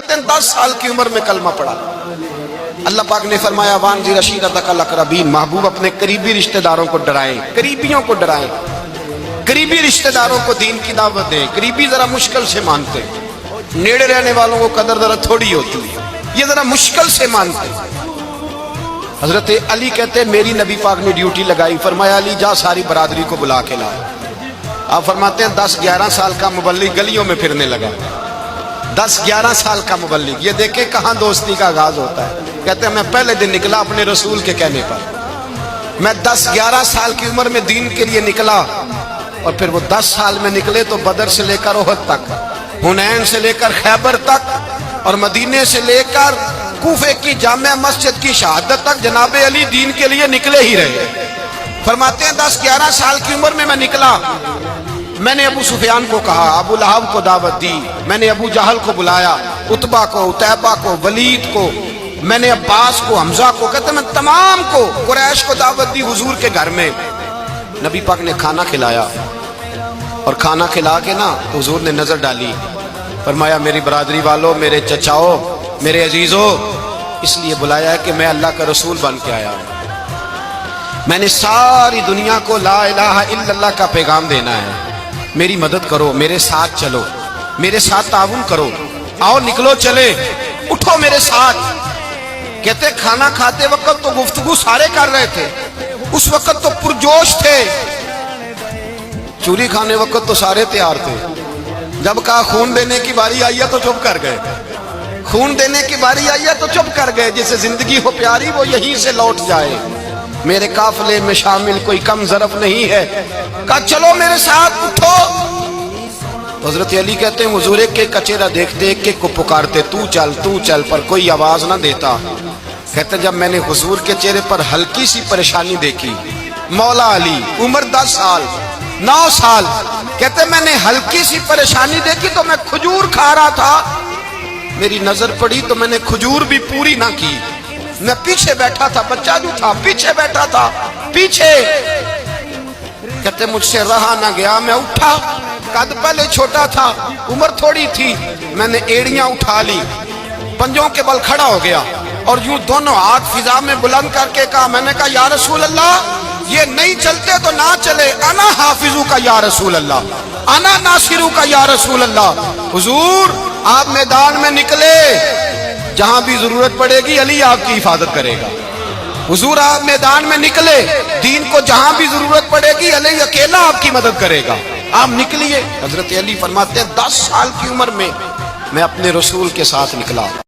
کہتے ہیں 10 سال کی عمر میں کلمہ پڑھا۔ اللہ پاک نے فرمایا وانذر عشیرتک الاقربین، محبوب اپنے قریبی رشتہ داروں کو ڈرائیں، قریبیوں کو ڈرائیں، قریبی رشتہ داروں کو دین کی دعوت دیں۔ قریبی ذرا مشکل سے مانتے ہیں، نیڑے رہنے والوں کو قدر ذرا تھوڑی ہوتی ہے، یہ ذرا مشکل سے مانتے ہیں۔ حضرت علی کہتے ہیں میری نبی پاک نے ڈیوٹی لگائی، فرمایا علی جا ساری برادری کو بلا کے لا۔ آپ فرماتے ہیں 10-11 سال کا مبلغ گلیوں میں پھرنے لگا، 10-11 سال کا مبلغ، یہ دیکھیں کہاں دوستی کا آغاز ہوتا ہے۔ کہتے ہیں میں پہلے دن نکلا اپنے رسول کے کہنے پر، میں 10-11 سال کی عمر میں دین کے لیے نکلا، اور پھر وہ 10 سال میں نکلے تو بدر سے لے کر احد تک، حنین سے لے کر خیبر تک، اور مدینے سے لے کر کوفے کی جامع مسجد کی شہادت تک جناب علی دین کے لیے نکلے ہی رہے۔ فرماتے ہیں 10-11 سال کی عمر میں نکلا، میں نے ابو سفیان کو کہا، ابو لہب کو دعوت دی، میں نے ابو جہل کو بلایا، عتبہ کو، عتیبہ کو، ولید کو، میں نے عباس کو، حمزہ کو، کہتے ہیں میں تمام کو، قریش کو دعوت دی حضور کے گھر میں۔ نبی پاک نے کھانا کھلایا، اور کھانا کھلا کے نا حضور نے نظر ڈالی، فرمایا میری برادری والوں، میرے چچاؤ، میرے عزیزوں، اس لیے بلایا ہے کہ میں اللہ کا رسول بن کے آیا ہوں، میں نے ساری دنیا کو لا الہ الا اللہ کا پیغام دینا ہے، میری مدد کرو، میرے ساتھ چلو، میرے ساتھ تعاون کرو، آؤ نکلو چلے، اٹھو میرے ساتھ۔ کہتے کھانا کھاتے وقت تو گفتگو سارے کر رہے تھے، اس وقت تو پرجوش تھے، چوری کھانے وقت تو سارے تیار تھے، جب کہا خون دینے کی باری آئی ہے تو چپ کر گئے، خون دینے کی باری آئی ہے تو چپ کر گئے، جسے زندگی ہو پیاری وہ یہیں سے لوٹ جائے، میرے قافلے میں شامل کوئی کم ظرف نہیں ہے، کہا چلو میرے ساتھ اٹھو۔ حضرت علی کہتے ہیں حضور ایک ایک کا چہرہ دیکھتے ایک ایک کو پکارتے تو چل، پر کوئی آواز نہ دیتا۔ کہتے ہیں جب میں نے حضور کے چہرے پر ہلکی سی پریشانی دیکھی، مولا علی عمر 10 سال 9 سال، کہتے میں نے ہلکی سی پریشانی دیکھی تو میں کھجور کھا رہا تھا، میری نظر پڑی تو میں نے کھجور بھی پوری نہ کی، میں پیچھے بیٹھا تھا، بچہ جو تھا پیچھے بیٹھا تھا، پیچھے۔ کہتے مجھ سے رہا نہ گیا، میں اٹھا، قد پہلے چھوٹا تھا، عمر تھوڑی تھی، میں نے ایڑیاں اٹھا لی، پنجوں کے بل کھڑا ہو گیا، اور یوں دونوں ہاتھ فضا میں بلند کر کے کہا، میں نے کہا یا رسول اللہ یہ نہیں چلتے تو نہ چلے، انا حافظو کا یا رسول اللہ، انا ناصرو کا یا رسول اللہ۔ حضور آپ میدان میں نکلے، جہاں بھی ضرورت پڑے گی علی آپ کی حفاظت کرے گا۔ حضور آپ میدان میں نکلے، دین کو جہاں بھی ضرورت پڑے گی علی اکیلا آپ کی مدد کرے گا، آپ نکلیے۔ حضرت علی فرماتے ہیں 10 سال کی عمر میں اپنے رسول کے ساتھ نکلا۔